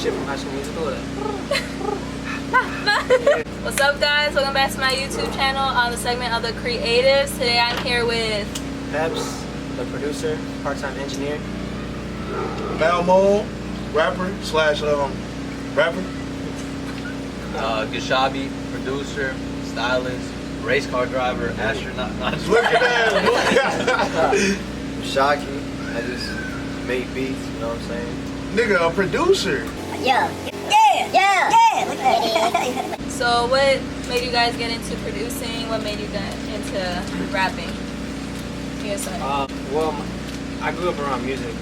shit from High School Musical. What's up, guys? Welcome back to my YouTube channel on the segment of the creatives. Today I'm here with Peps, the producer, part-time engineer. Malmo, rapper slash rapper. Gishabi, producer, stylist, race car driver, astronaut. Look at that. Shocky. I just make beats, you know what I'm saying? Nigga, a producer. Yeah. Look at that. So what made you guys get into producing? What made you get into rapping? Yes, sir. Well, I grew up around music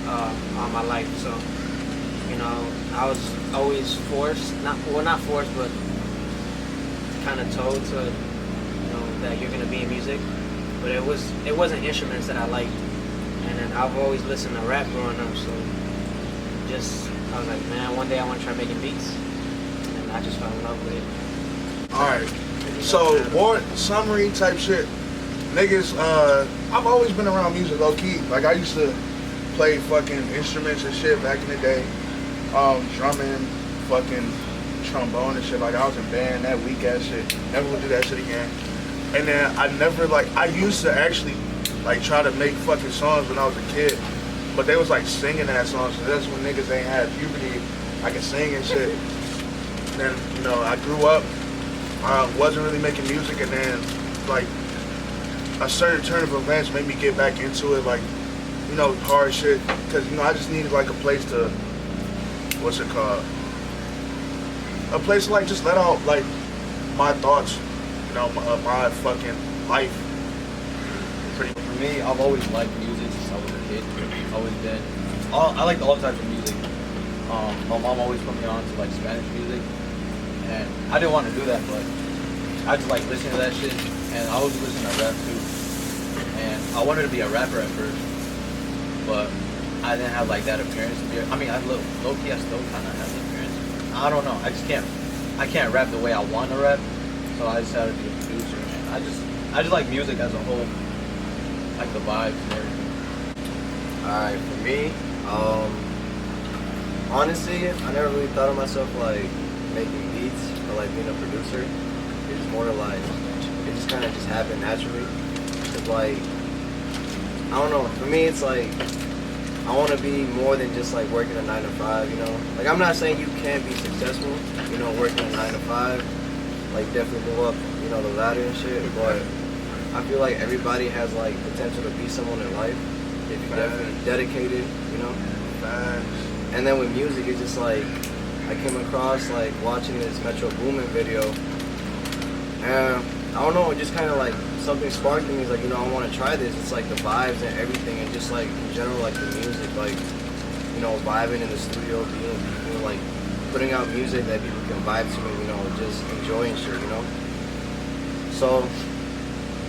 all my life, so you know, I was always forced, not forced, but kind of told to, you know, that you're gonna be in music. But it wasn't instruments that I liked, and then I've always listened to rap growing up, so I was like, man, one day I want to try making beats, and I just fell in love with it. Alright, so more summary type shit. Niggas, I've always been around music low key. Like I used to play fucking instruments and shit back in the day. Drumming, fucking trombone and shit. Like I was in band, that weak ass shit. Never would do that shit again. And then I used to actually like try to make fucking songs when I was a kid. But they was like singing that song, so that's when niggas ain't had puberty. I can sing and shit. And then, you know, I grew up, wasn't really making music, and then like a certain turn of events made me get back into it, like, you know, hard shit. Cause you know, I just needed like a place to, what's it called? A place to like just let out like my thoughts, you know, my fucking life. For me, I've always liked music since I was a kid. Always been. I liked all types of music. My mom always put me on to like Spanish music, and I didn't want to do that, but I just like listening to that shit, and I was listening to rap too. And I wanted to be a rapper at first, but I didn't have like that appearance to be. I mean, low key, I still kind of have the appearance. I don't know. I can't rap the way I want to rap, so I decided to be a producer. And I just like music as a whole, like the vibes and everything. Alright, for me, honestly, I never really thought of myself like making beats or like being a producer. It's just more like, it just kind of just happened naturally. It's like, I don't know, for me it's like, I want to be more than just like working a 9 to 5, you know? Like I'm not saying you can't be successful, you know, working a 9 to 5, like definitely move up, you know, the ladder and shit, but I feel like everybody has like potential to be someone in life. If you're definitely dedicated, you know? And then with music, it's just like, I came across like watching this Metro Boomin video, and I don't know, it just kind of like, something sparked in me, it's like, you know, I want to try this. It's like the vibes and everything, and just like, in general, like the music, like, you know, vibing in the studio, being like, putting out music that people can vibe to and, you know, just enjoying shit, you know? So,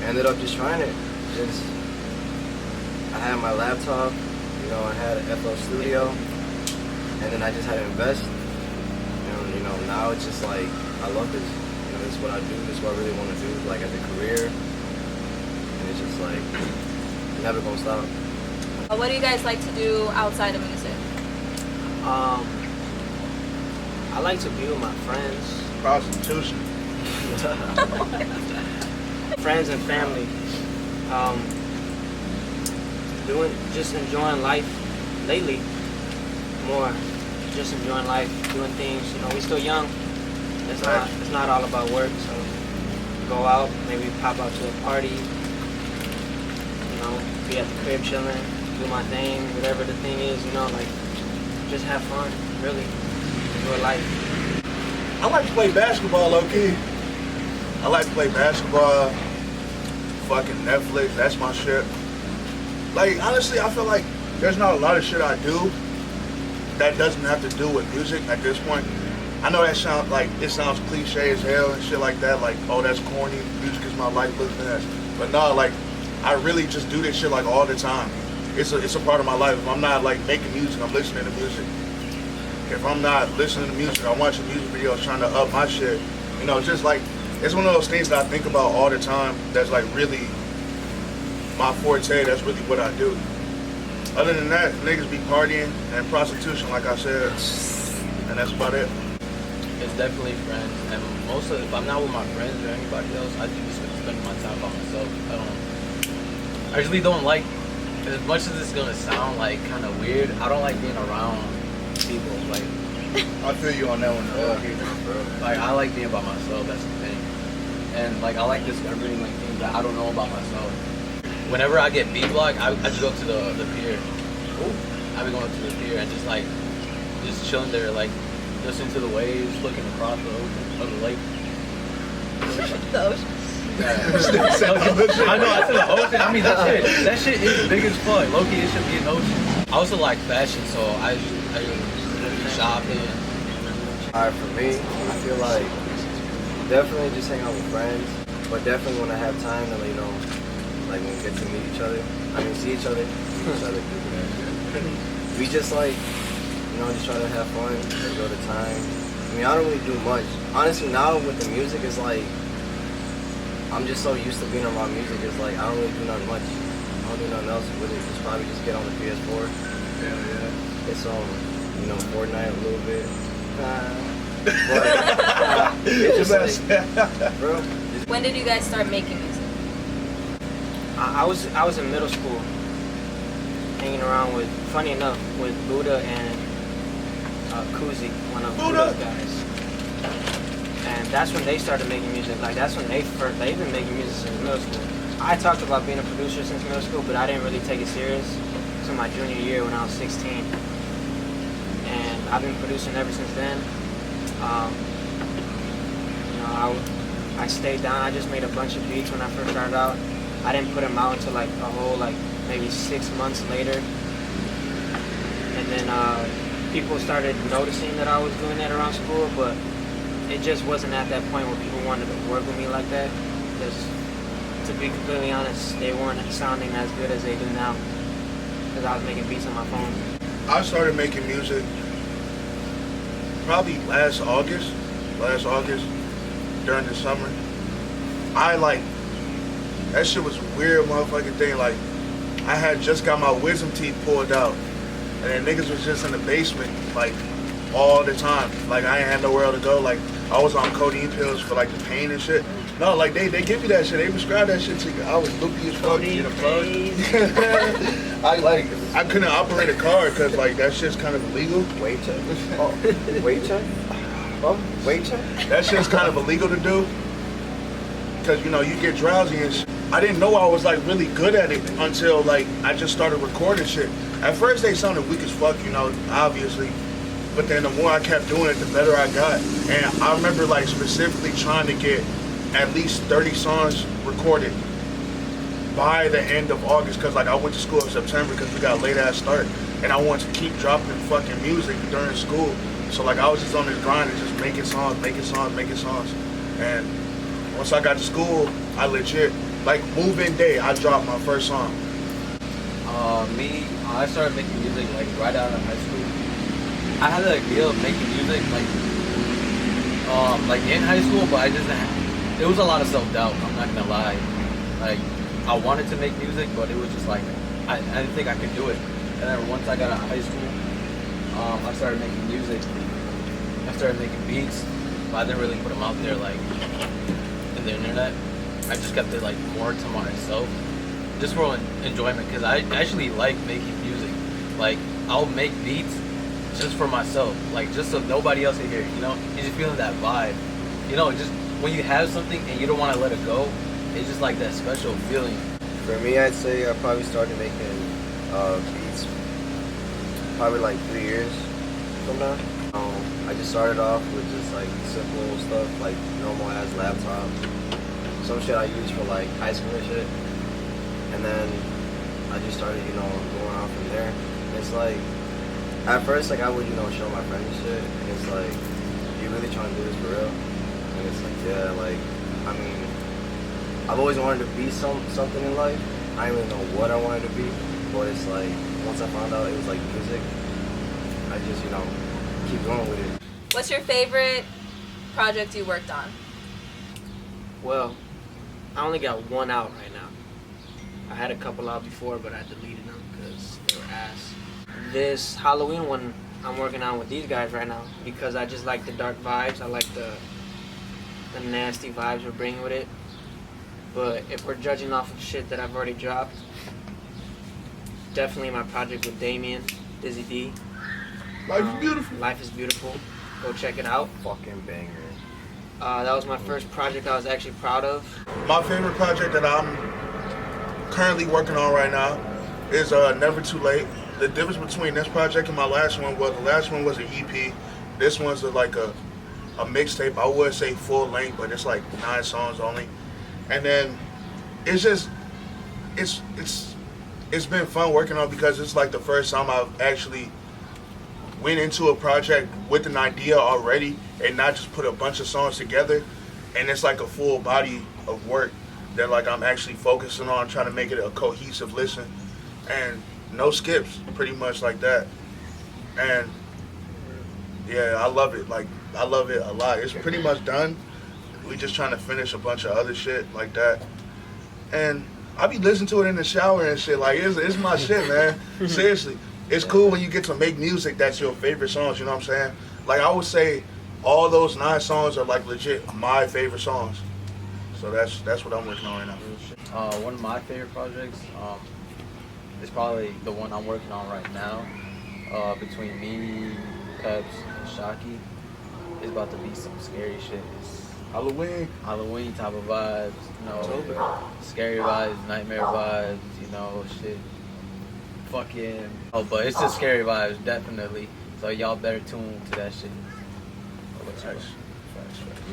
I ended up just trying it. I had my laptop, you know, I had an FL Studio, and then I just had to invest. And, you know, now it's just like, I love this. You know, this is what I do, this is what I really want to do, like as a career. And it's just like, never gonna stop. What do you guys like to do outside of music? I like to be with my friends. Prostitution. Friends and family. Just enjoying life lately more. Just enjoying life, doing things, you know, we're still young. It's not all about work, so go out, maybe pop out to a party, you know, be at the crib chilling, do my thing, whatever the thing is, you know, like just have fun, really. Enjoy life. I like to play basketball low key. I like to play basketball, fucking Netflix, that's my shit. Like, honestly, I feel like there's not a lot of shit I do that doesn't have to do with music at this point. I know that sounds cliche as hell and shit like that, like, oh, that's corny, music is my life, look at that. But no, like, I really just do this shit like all the time. It's a part of my life. If I'm not like making music, I'm listening to music. If I'm not listening to music, I'm watching music videos trying to up my shit. You know, just like, it's one of those things that I think about all the time that's like really my forte, that's really what I do. Other than that, niggas be partying and prostitution, like I said, and that's about it. It's definitely friends, and mostly if I'm not with my friends or anybody else, I do just spend my time by myself. I usually don't like, as much as it's gonna sound like kind of weird, I don't like being around people. Like, I feel you on that one, though. like I like being by myself. That's the thing, and like I like discovering like things that I don't know about myself. Whenever I get B block, I just go to the pier. I be going to the pier and just chilling there, like listening to the waves, looking across the ocean, or the lake. The ocean. I know, I said the ocean. I mean, that shit is big as fuck. Low-key, it should be an ocean. I also like fashion, so I do shopping. Alright, for me, I feel like definitely just hang out with friends, but definitely when I have time to, you know, like when we get to meet each other, see each other, we just like, you know, just try to have fun, enjoy the time. I mean, I don't really do much. Honestly, now with the music, it's like, I'm just so used to being around music, it's like, I don't really do nothing much. I don't do nothing else with it. Just probably just get on the PS4. Yeah. It's you know, Fortnite a little bit. But, it's just like, bro. When did you guys start making music? I was in middle school, hanging around with, funny enough, with Buddha and Kuzi, one of Buddha's guys. And that's when they started making music. Like that's when they've been making music since middle school. I talked about being a producer since middle school, but I didn't really take it serious until my junior year when I was 16. And I've been producing ever since then. You know, I stayed down. I just made a bunch of beats when I first started out. I didn't put them out until like a whole maybe 6 months later. And then people started noticing that I was doing that around school, but it just wasn't at that point where people wanted to work with me like that. Because to be completely honest, they weren't sounding as good as they do now. Because I was making beats on my phone. I started making music probably last August during the summer. That shit was a weird motherfucking thing. Like, I had just got my wisdom teeth pulled out, and then niggas was just in the basement, like, all the time. Like, I ain't had nowhere else to go. Like, I was on codeine pills for, like, the pain and shit. No, like, they give you that shit. They prescribe that shit to you. I was loopy as fuck. Codeine I couldn't operate a car because, like, that shit's kind of illegal. Weight check. Oh, weight check? Oh, weight check? That shit's kind of illegal to do. Because, you know, you get drowsy and shit. I didn't know I was, like, really good at it until, like, I just started recording shit. At first, they sounded weak as fuck, you know, obviously. But then the more I kept doing it, the better I got. And I remember, like, specifically trying to get at least 30 songs recorded by the end of August. Because, like, I went to school in September because we got a late-ass start. And I wanted to keep dropping fucking music during school. So, like, I was just on this grind and just making songs. And once I got to school, I legit, like, move-in day, I dropped my first song. I started making music, like, right out of high school. I had the idea of making music, like in high school, but it was a lot of self-doubt, I'm not gonna lie. Like, I wanted to make music, but it was just like, I didn't think I could do it. And then once I got out of high school, I started making music. I started making beats, but I didn't really put them out there, like, in the internet. I just kept it, like, more to myself, just for enjoyment, because I actually like making music. Like, I'll make beats just for myself, like, just so nobody else can hear it, you know? You're just feeling that vibe. You know, just when you have something and you don't want to let it go, it's just like that special feeling. For me, I'd say I probably started making beats probably like 3 years from now. I just started off with just like simple stuff, like normal ass laptop, some shit I used for like high school and shit. And then I just started, you know, going on from there. And it's like, at first, like, I would, you know, show my friends and shit, and it's like, you really trying to do this for real? And it's like, yeah, like, I mean, I've always wanted to be something in life. I didn't really know what I wanted to be, but it's like, once I found out it was like music, I just, you know, keep going with it. What's your favorite project you worked on? Well, I only got one out right now. I had a couple out before, but I deleted them because they were ass. This Halloween one I'm working on with these guys right now because I just like the dark vibes. I like the nasty vibes we're bringing with it. But if we're judging off of shit that I've already dropped, definitely my project with Damien, Dizzy D. Life is beautiful. Life is Beautiful. Go check it out. Fucking banger. That was my first project I was actually proud of. My favorite project that I'm currently working on right now is Never Too Late. The difference between this project and my last one was the last one was an EP. This one's like a mixtape. I would say full length, but it's like 9 songs only. And then it's just it's been fun working on because it's like the first time I've actually went into a project with an idea already and not just put a bunch of songs together, and it's like a full body of work that like I'm actually focusing on trying to make it a cohesive listen and no skips, pretty much like that. And yeah, I love it. Like I love it a lot. It's pretty much done. We just trying to finish a bunch of other shit like that. And I be listening to it in the shower and shit. Like it's my shit, man. Seriously. It's cool when you get to make music that's your favorite songs, you know what I'm saying? Like I would say all those 9 songs are like legit my favorite songs. So that's what I'm working on right now. One of my favorite projects is probably the one I'm working on right now. Between me, Peps, and Shocky. It's about to be some scary shit. It's Halloween type of vibes, you know, scary vibes, nightmare vibes, you know, shit. Fucking, but it's just scary vibes, definitely. So y'all better tune to that shit.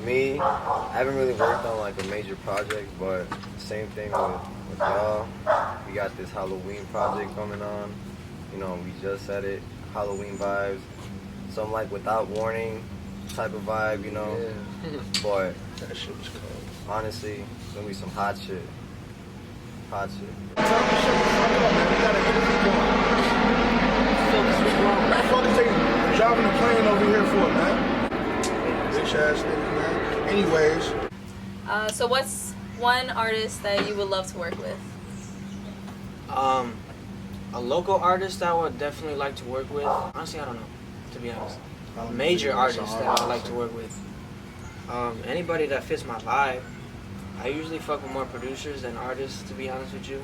Me, I haven't really worked on like a major project, but same thing with y'all. We got this Halloween project coming on. You know, we just said it, Halloween vibes. Some like Without Warning type of vibe, you know. Yeah. But That shit was cold. honestly, it's gonna be some hot shit. Hot shit. Tell me, shut the fuck up, man. We got an interview going. What the fuck is they driving the plane over here for, man? Bitch ass nigga, man. Anyways. So what's one artist that you would love to work with? A local artist I would definitely like to work with. Honestly, I don't know, to be honest. A major artist that I would like to work with. Anybody that fits my vibe. I usually fuck with more producers than artists, to be honest with you.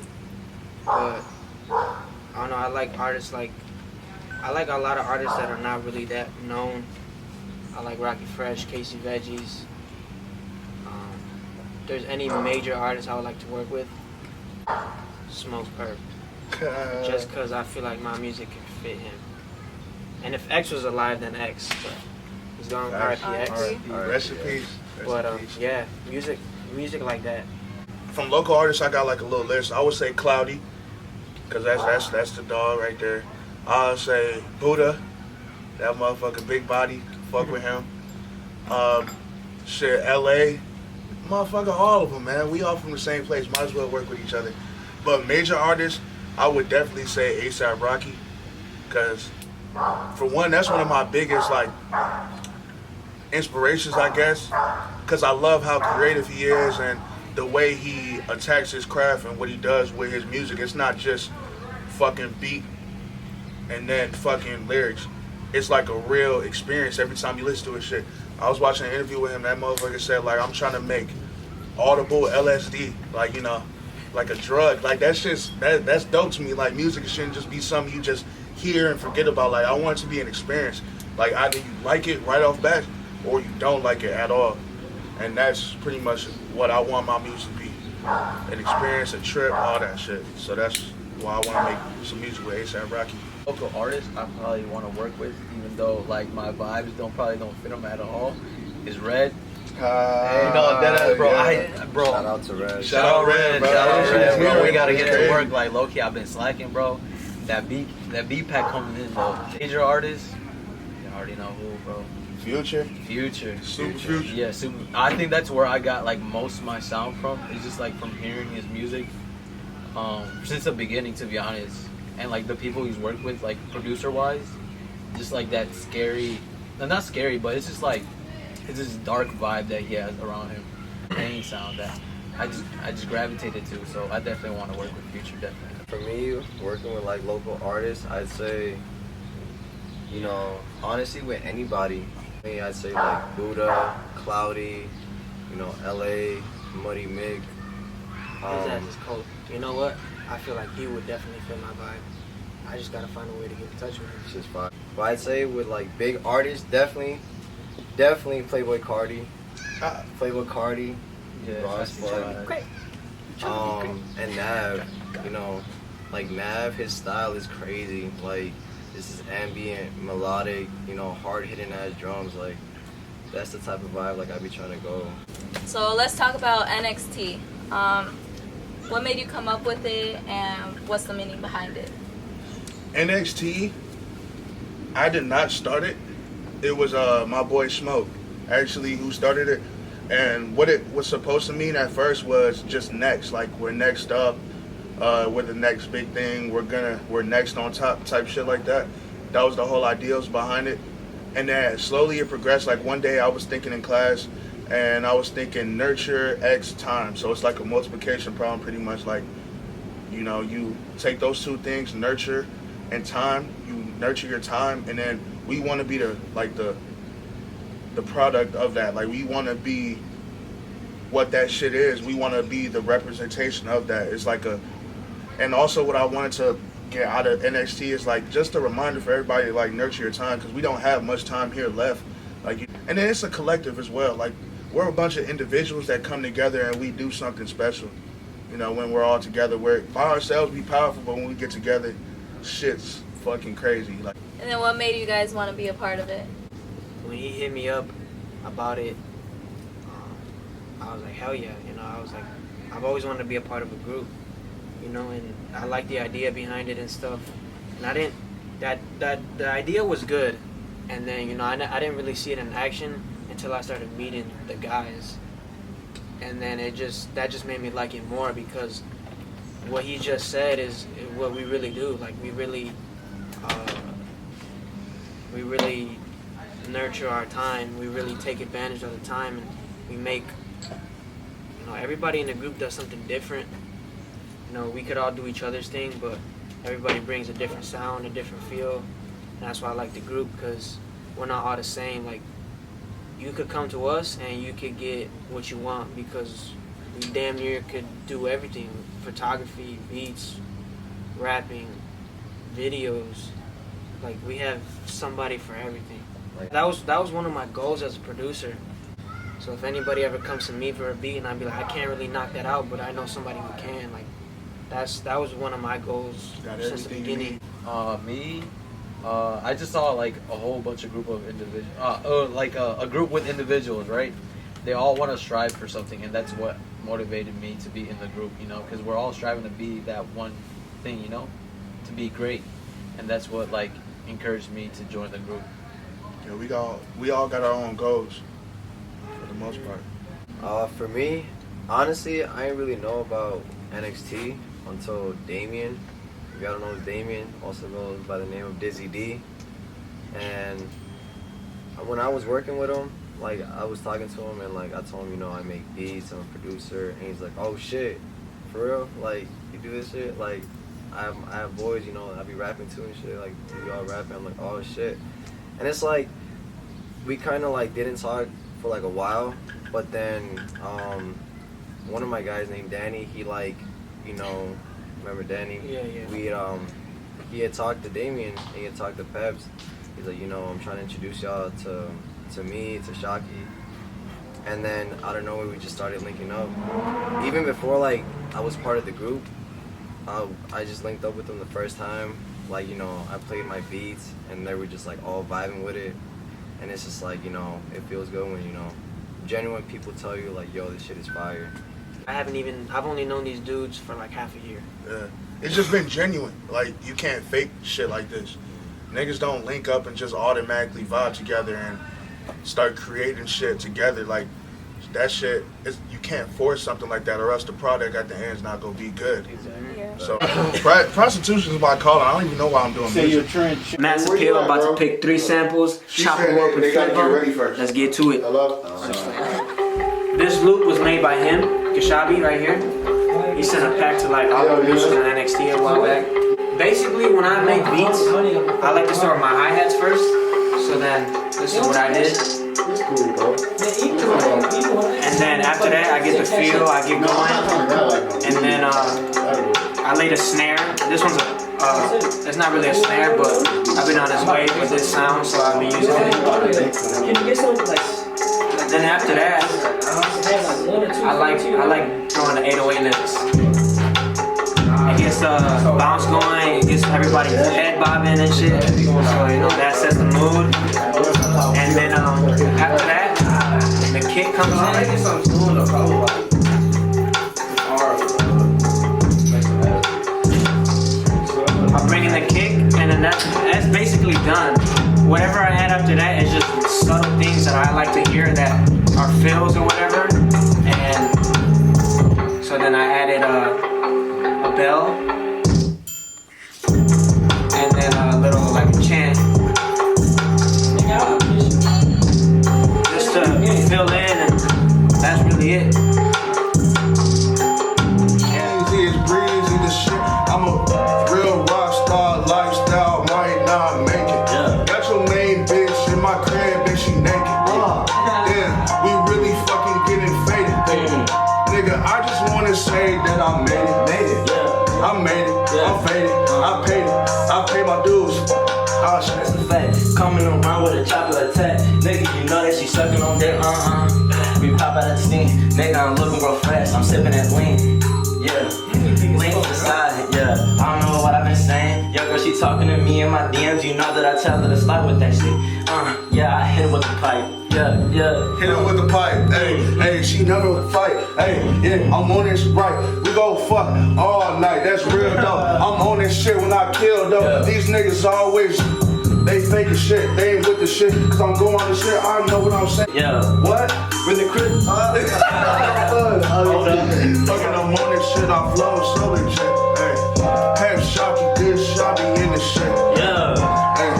But I don't know. I like artists like I like a lot of artists that are not really that known. I like Rocky Fresh, Casey Veggies. If there's any major artist I would like to work with, Smoke Perp. Just because I feel like my music can fit him. And if X was alive, then X. But he's gone RIP X. Rest in peace. But yeah, music like that. From local artists, I got like a little list. I would say Cloudy, cause that's the dog right there. I would say Buddha, that motherfucker, big body, fuck with him. Shit, LA, motherfucker, all of them, man. We all from the same place. Might as well work with each other. But major artists, I would definitely say A$AP Rocky, cause for one, that's one of my biggest like inspirations, I guess, because I love how creative he is and the way he attacks his craft and what he does with his music. It's not just fucking beat and then fucking lyrics. It's like a real experience every time you listen to his shit. I was watching an interview with him. That motherfucker said, like, I'm trying to make audible LSD, like, you know, like a drug. Like, that's just, that's dope to me. Like, music shouldn't just be something you just hear and forget about. Like, I want it to be an experience. Like, either you like it right off bat or you don't like it at all. And that's pretty much what I want my music to be. An experience, a trip, all that shit. So that's why I want to make some music with A$AP Rocky. Local artist I probably want to work with, even though like my vibes probably don't fit them at all, is Red. Hey, no, that bro, yeah. Bro. Shout out to Red. Shout out Red, bro. Shout out Red, bro. We gotta get Crazy. to work. Like low key, I've been slacking, bro. That beat pack coming in though. Major artist, you already know who, bro. Future. Super Future. Yeah, super. I think that's where I got like most of my sound from. It's just like from hearing his music, since the beginning, to be honest. And like the people he's worked with, like producer wise, just like that scary, not scary, but it's just like it's this dark vibe that he has around him. Pain sound that I just gravitated to. So I definitely want to work with Future, definitely. For me, working with like local artists, I'd say, you know, honestly with anybody, I'd say like Buddha, Cloudy, you know, LA, Muddy Mick. His ass is cold. You know what? I feel like he would definitely feel my vibe. I just gotta find a way to get in touch with him. It's just fine. But I'd say with like big artists, definitely Playboy Cardi. Playboy Cardi, Yeah, Ross Bud. Great. And Nav, you know, like Nav, his style is crazy. Like, this is ambient, melodic, you know, hard-hitting ass drums. Like, that's the type of vibe like I be trying to go. So let's talk about NXT. What made you come up with it, and what's the meaning behind it? NXT, I did not start it. It was my boy Smoke, actually, who started it. And what it was supposed to mean at first was just next, like we're next up, we're the next big thing, we're next on top type shit like that. That was the whole ideals behind it. And then slowly it progressed. Like one day I was thinking in class, and I was thinking nurture X time. So it's like a multiplication problem pretty much. Like, you know, you take those two things, nurture and time, you nurture your time, and then we want to be the product of that. Like, we want to be what that shit is. We want to be the representation of that. It's like and also what I wanted to get out of NXT is like just a reminder for everybody to like nurture your time, because we don't have much time here left. Like, and then it's a collective as well. Like, we're a bunch of individuals that come together and we do something special. You know, when we're all together, we're by ourselves be powerful, but when we get together, shit's fucking crazy. Like, And then what made you guys want to be a part of it? When he hit me up about it, I was like, hell yeah. You know, I was like, I've always wanted to be a part of a group, you know, and I like the idea behind it and stuff. And I didn't, the idea was good. And then, you know, I didn't really see it in action until I started meeting the guys. And then that just made me like it more, because what he just said is what we really do. Like, we really nurture our time. We really take advantage of the time, and we make, you know, everybody in the group does something different. You know, we could all do each other's thing, but everybody brings a different sound, a different feel. And that's why I like the group, because we're not all the same. Like, you could come to us and you could get what you want, because we damn near could do everything: photography, beats, rapping, videos. Like, we have somebody for everything. That was one of my goals as a producer. So if anybody ever comes to me for a beat and I'd be like, I can't really knock that out, but I know somebody who can. Like, that was one of my goals since the beginning. I just saw like a whole bunch of group of individuals, like a group with individuals, right? They all want to strive for something, and that's what motivated me to be in the group, you know, because we're all striving to be that one thing, you know, to be great, and that's what like encouraged me to join the group. yeah, we all got our own goals for the most part. For me, honestly, I didn't really know about NXT until Damien. If y'all don't know, Damien also goes by the name of Dizzy D. And when I was working with him, like, I was talking to him and like I told him, you know, I make beats, I'm a producer, and he's like, oh shit, for real? Like, you do this shit? Like, I have boys, you know, I be rapping too and shit. Like, do y'all rapping? I'm like, oh shit. And it's like, we kind of like didn't talk for like a while, but then one of my guys named Danny, he like, you know, remember Danny? Yeah. He had talked to Damien, and he had talked to Peps. He's like, you know, I'm trying to introduce y'all to me, to Shocky. And then out of nowhere, we just started linking up. Even before like I was part of the group, I just linked up with them the first time. Like, you know, I played my beats, and they were just like all vibing with it. And it's just like, you know, it feels good when, you know, genuine people tell you like, yo, this shit is fire. I've only known these dudes for like half a year. Yeah. It's just been genuine. Like, you can't fake shit like this. Niggas don't link up and just automatically vibe together and start creating shit together. Like, that shit, you can't force something like that, or else the product at the end is not gonna be good. Exactly. Yeah. So, prostitution is my calling. I don't even know why I'm doing music. Mass Appeal, I'm about to pick 3 samples, chop them up and flip them. Let's get to it. Hello? This loop was made by him, Gishabi, right here. He sent a pack to like all the producers in NXT a while back. Basically, when I make beats, I like to start with my hi-hats first. So then, this is what I did. And then after that, I get the feel, I get going. And then I laid a snare. This one's it's not really a snare, but I've been on this wave with this sound, so I'll be using it. And then after that, I like throwing the 808 licks. It gets the bounce going, it gets everybody head bobbing and shit. So you know that sets the mood. And then after that, the kick comes in. I'll bring in the kick, and then that's basically done. Whatever I add after that is just subtle things that I like to hear that are fills or whatever. And so then I added a bell, and then a little like a chant, just to fill in, and that's really it. Easy as breezy, the shit. I'm a real rock star, lifestyle might not make it. Got your main bitch in my crib, and she naked. Yeah, we really fucking getting faded, baby. Nigga, I just wanna say that I made it. I made it, I'm faded, I paid it, I paid my dues. Oh shit. That's a fact. Coming around with a chocolate attack. Nigga, you know that she sucking on that, We pop out of the steam. Nigga, I'm looking real fast, I'm sipping that lean. Yeah, lean to the side, yeah. I don't know what I've been saying. Yo, girl, she talking to me in my DMs. You know that I tell her to slide with that shit. Yeah, I hit it with the pipe. Yeah. Hit her with the pipe, hey, she never fight, hey, yeah, I'm on this right, we go fuck all night, that's real though, I'm on this shit when I kill though, these niggas always, they fake as shit, they ain't with the shit, cause I'm going on the shit, I know what I'm saying. Yeah. What? With the crib. Fucking I'm on this shit, I flow so legit, hey, Peps, Shocky, Gishabi in the shit, Yeah. hey,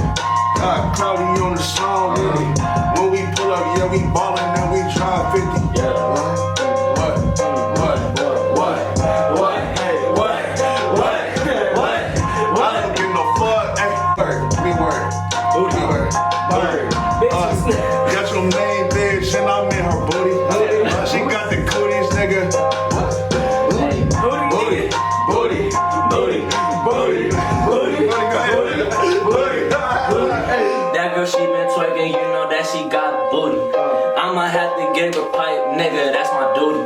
got Cloudy on the song with me. When we pull up, yeah, we ballin' and we try 50. Yeah. I don't give no fuck. Hey, word. Got your main bitch and I'm in her booty. She got the cooties, nigga. That girl, she been twerking, you know that she got booty. I'ma have to give a pipe, nigga, that's my duty.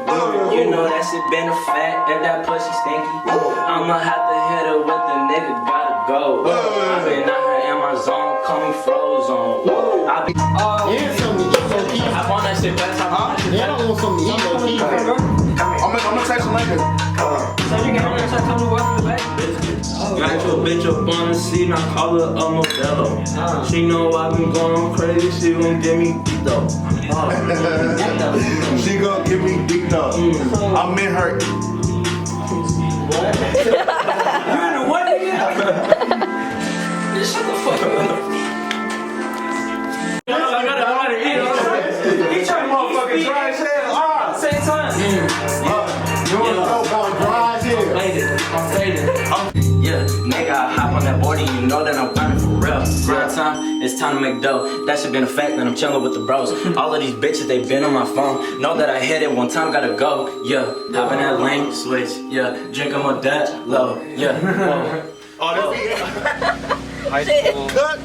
You know that shit been a fact, if that pussy stinky. I'ma have to hit her with the nigga, gotta go. I been out here in my zone, call me frozen. I be Yeah, something to eat, low-key. I want that shit back, Yeah, I don't want something to eat, low-key. I'm gonna text him later. So you get on there and start coming to work in the back? Got your bitch up on the seat, now call her a Modelo. She know I've been going crazy, she gon' give me beat though. She gon' give me deep though. I'm in her. You in the what again? Shut the fuck up. I gotta eat. He trying to motherfucking dry as hell. Same time. You want to talk about dry as hell? I'm faded. Yeah, nigga, I hop on that board and you know that I'm running for real. Real time, it's time to make dough. That shit been a fact that I'm chilling with the bros. All of these bitches, they been on my phone. Know that I hit it one time, gotta go. Yeah, hop in that lane, switch. Yeah, drink on my that low. Yeah, whoa. Oh, High school. cut.